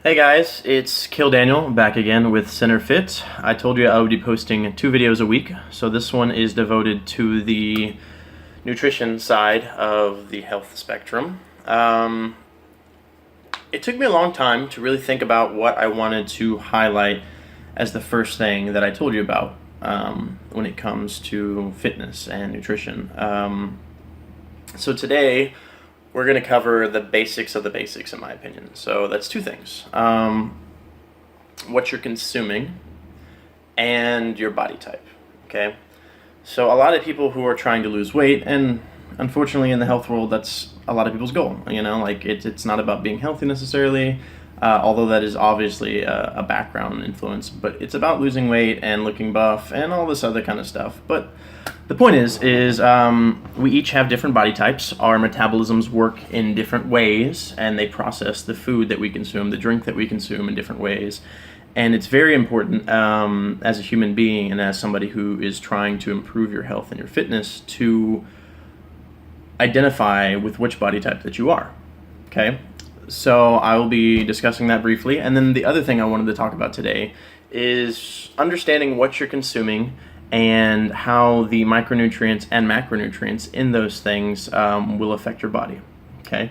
Hey guys, it's Kill Daniel back again with Synerfit. I told you I would be posting 2 videos a week, so this one is devoted to the nutrition side of the health spectrum. It took me a long time to really think about what I wanted to highlight as the first thing that I told you about when it comes to fitness and nutrition. So today we're going to cover the basics of the basics, in my opinion. So that's 2 things. What you're consuming and your body type, okay? So a lot of people who are trying to lose weight, and unfortunately in the health world, that's a lot of people's goal. Like it's not about being healthy necessarily, although that is obviously a background influence, but it's about losing weight and looking buff and all this other kind of stuff. But the point is we each have different body types. Our metabolisms work in different ways, and they process the food that we consume, the drink that we consume in different ways. And it's very important as a human being and as somebody who is trying to improve your health and your fitness to identify with which body type that you are, okay? So I will be discussing that briefly. And then the other thing I wanted to talk about today is understanding what you're consuming and how the micronutrients and macronutrients in those things will affect your body, okay?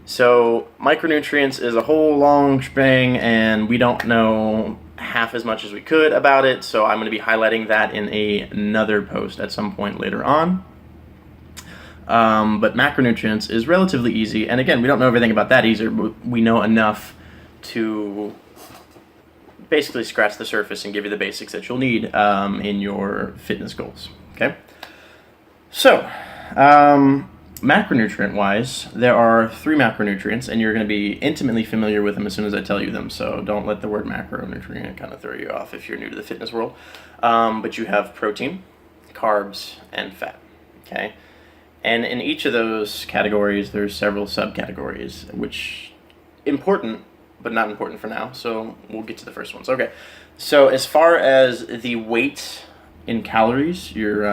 So micronutrients is a whole long shebang, and we don't know half as much as we could about it, so I'm going to be highlighting that in another post at some point later on. But macronutrients is relatively easy, and again, we don't know everything about that either, but we know enough to basically scratch the surface and give you the basics that you'll need in your fitness goals, okay? So, macronutrient-wise, there are 3 macronutrients, and you're going to be intimately familiar with them as soon as I tell you them, so don't let the word macronutrient kind of throw you off if you're new to the fitness world. But you have protein, carbs, and fat, okay? And in each of those categories, there's several subcategories, which important, but not important for now, so we'll get to the first ones. Okay, so as far as the weight in calories, your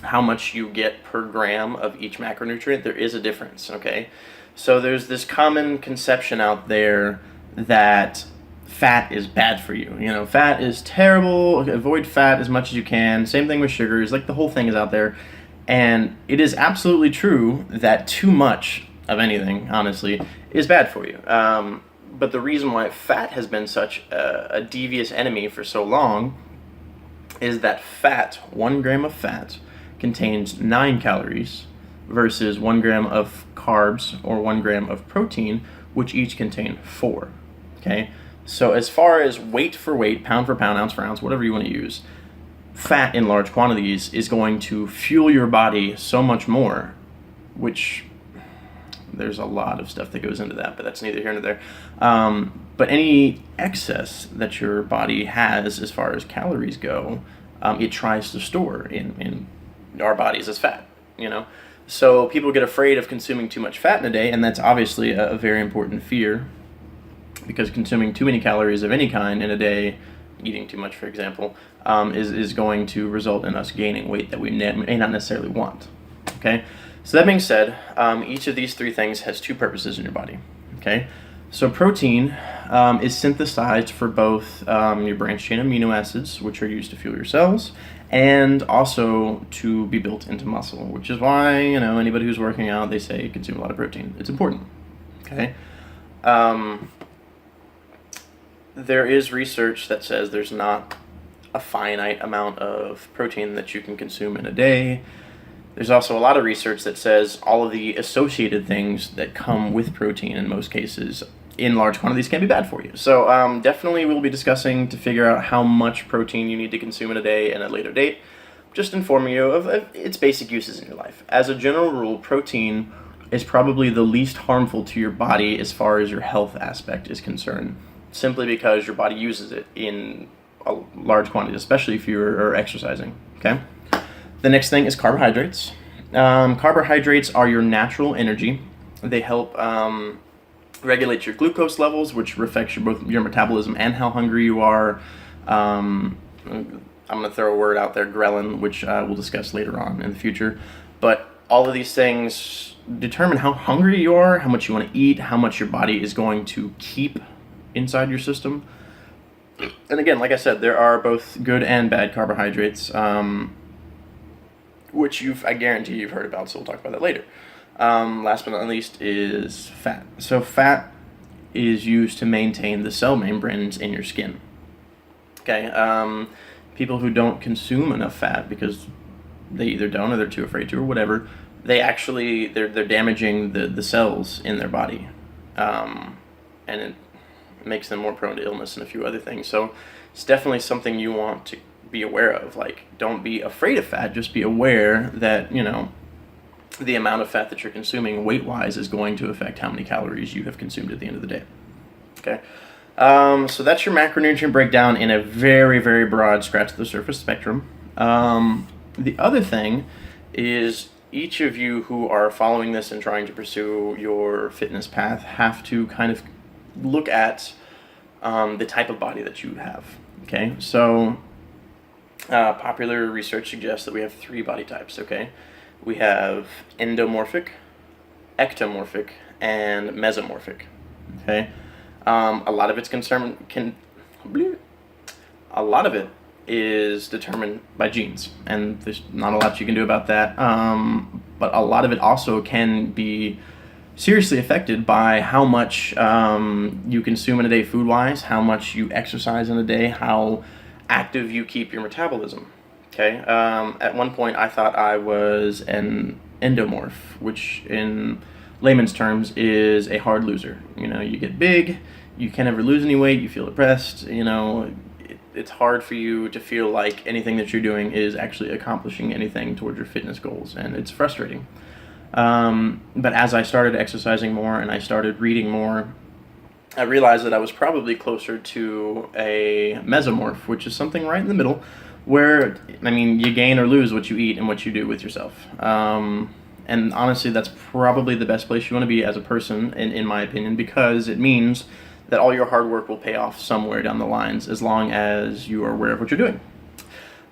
how much you get per gram of each macronutrient, there is a difference, okay? So there's this common conception out there that fat is bad for you. Fat is terrible, avoid fat as much as you can. Same thing with sugars, like the whole thing is out there. And it is absolutely true that too much of anything, honestly, is bad for you. But the reason why fat has been such a devious enemy for so long is that 1 gram of fat, contains 9 calories versus 1 gram of carbs or 1 gram of protein, which each contain 4. Okay? So as far as weight for weight, pound for pound, ounce for ounce, whatever you want to use, fat in large quantities is going to fuel your body so much more, which there's a lot of stuff that goes into that, but that's neither here nor there. But any excess that your body has as far as calories go, it tries to store in our bodies as fat, So people get afraid of consuming too much fat in a day, and that's obviously a very important fear, because consuming too many calories of any kind in a day, eating too much, for example, is going to result in us gaining weight that we may not necessarily want, okay? So that being said, each of these 3 things has 2 purposes in your body, okay? So protein is synthesized for both your branched chain amino acids, which are used to fuel your cells, and also to be built into muscle, which is why, anybody who's working out, they say consume a lot of protein. It's important, okay? There is research that says there's not a finite amount of protein that you can consume in a day. There's also a lot of research that says all of the associated things that come with protein in most cases in large quantities can be bad for you. So definitely we'll be discussing to figure out how much protein you need to consume in a day at a later date, just informing you of its basic uses in your life. As a general rule, protein is probably the least harmful to your body as far as your health aspect is concerned, simply because your body uses it in a large quantity, especially if you're exercising, okay? The next thing is carbohydrates. Carbohydrates are your natural energy. They help regulate your glucose levels, which affects both your metabolism and how hungry you are. I'm going to throw a word out there, ghrelin, which we'll discuss later on in the future. But all of these things determine how hungry you are, how much you want to eat, how much your body is going to keep inside your system. And again, like I said, there are both good and bad carbohydrates, which I guarantee you've heard about, so we'll talk about that later. Last but not least is fat. So fat is used to maintain the cell membranes in your skin. Okay, people who don't consume enough fat because they either don't or they're too afraid to or whatever, they're damaging the cells in their body, and it makes them more prone to illness and a few other things. So it's definitely something you want to be aware of. Like, don't be afraid of fat, just be aware that, you know, the amount of fat that you're consuming weight-wise is going to affect how many calories you have consumed at the end of the day. Okay, so that's your macronutrient breakdown in a very, very broad scratch-the-surface spectrum. The other thing is, each of you who are following this and trying to pursue your fitness path have to kind of look at the type of body that you have. Okay, so popular research suggests that we have 3 body types. Okay, we have endomorphic, ectomorphic, and mesomorphic. Okay, a lot of it's a lot of it is determined by genes, and there's not a lot you can do about that. But a lot of it also can be seriously affected by how much you consume in a day food-wise, how much you exercise in a day, how active you keep your metabolism. Okay, at one point I thought I was an endomorph, which in layman's terms is a hard loser. You know, you get big, you can't ever lose any weight, you feel depressed, you know, it's hard for you to feel like anything that you're doing is actually accomplishing anything towards your fitness goals, and it's frustrating. But as I started exercising more and I started reading more, I realized that I was probably closer to a mesomorph, which is something right in the middle, where, I mean, you gain or lose what you eat and what you do with yourself. And honestly, that's probably the best place you want to be as a person, in my opinion, because it means that all your hard work will pay off somewhere down the lines, as long as you are aware of what you're doing.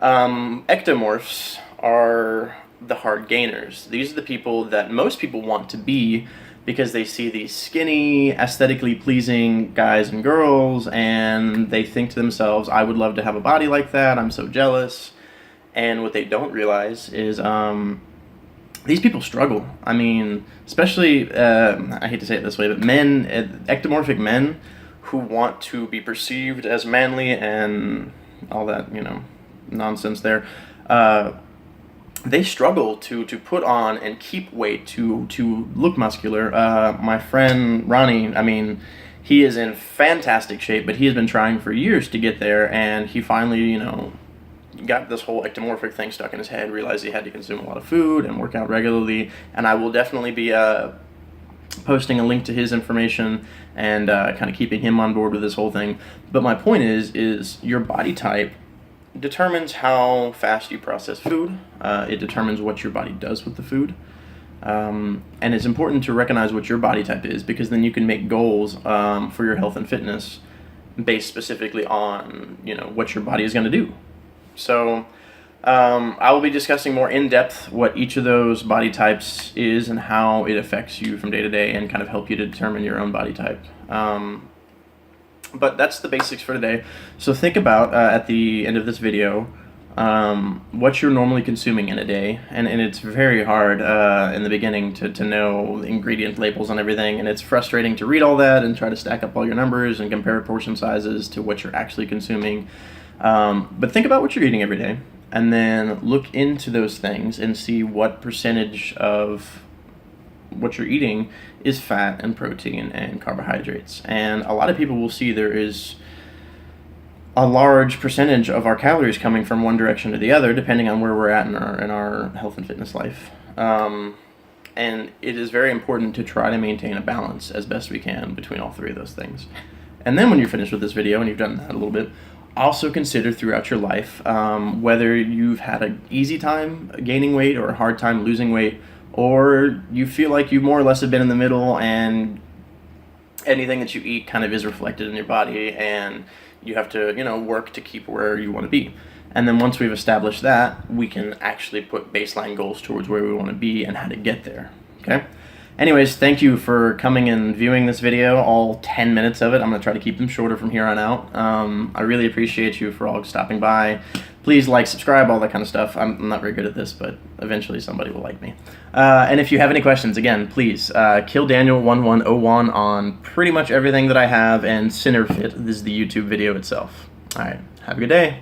Ectomorphs are the hard gainers. These are the people that most people want to be because they see these skinny, aesthetically pleasing guys and girls, and they think to themselves, I would love to have a body like that, I'm so jealous. And what they don't realize is these people struggle. I mean, especially, I hate to say it this way, but men, ectomorphic men who want to be perceived as manly and all that, you know, nonsense there, they struggle to put on and keep weight, to look muscular. My friend Ronnie, I mean, he is in fantastic shape, but he has been trying for years to get there, and he finally, you know, got this whole ectomorphic thing stuck in his head, realized he had to consume a lot of food and work out regularly, and I will definitely be posting a link to his information and kind of keeping him on board with this whole thing. But my point is your body type determines how fast you process food. It determines what your body does with the food. And it's important to recognize what your body type is, because then you can make goals for your health and fitness based specifically on, you know, what your body is going to do. So I will be discussing more in depth what each of those body types is and how it affects you from day to day, and kind of help you to determine your own body type. But that's the basics for today. So think about, at the end of this video, what you're normally consuming in a day. And it's very hard in the beginning to know the ingredient labels on everything. And it's frustrating to read all that and try to stack up all your numbers and compare portion sizes to what you're actually consuming. But think about what you're eating every day, and then look into those things and see what percentage of what you're eating is fat and protein and carbohydrates. And a lot of people will see there is a large percentage of our calories coming from one direction to the other, depending on where we're at in our health and fitness life. And it is very important to try to maintain a balance as best we can between all 3 of those things. And then when you're finished with this video and you've done that a little bit, also consider throughout your life whether you've had an easy time gaining weight or a hard time losing weight, or you feel like you more or less have been in the middle, and anything that you eat kind of is reflected in your body, and you have to, you know, work to keep where you want to be. And then once we've established that, we can actually put baseline goals towards where we want to be and how to get there. Okay? Anyways, thank you for coming and viewing this video, all 10 minutes of it. I'm going to try to keep them shorter from here on out. I really appreciate you for all stopping by. Please like, subscribe, all that kind of stuff. I'm not very good at this, but eventually somebody will like me. And if you have any questions, again, please, KillDaniel1101 on pretty much everything that I have, and Synerfit, this is the YouTube video itself. All right, have a good day.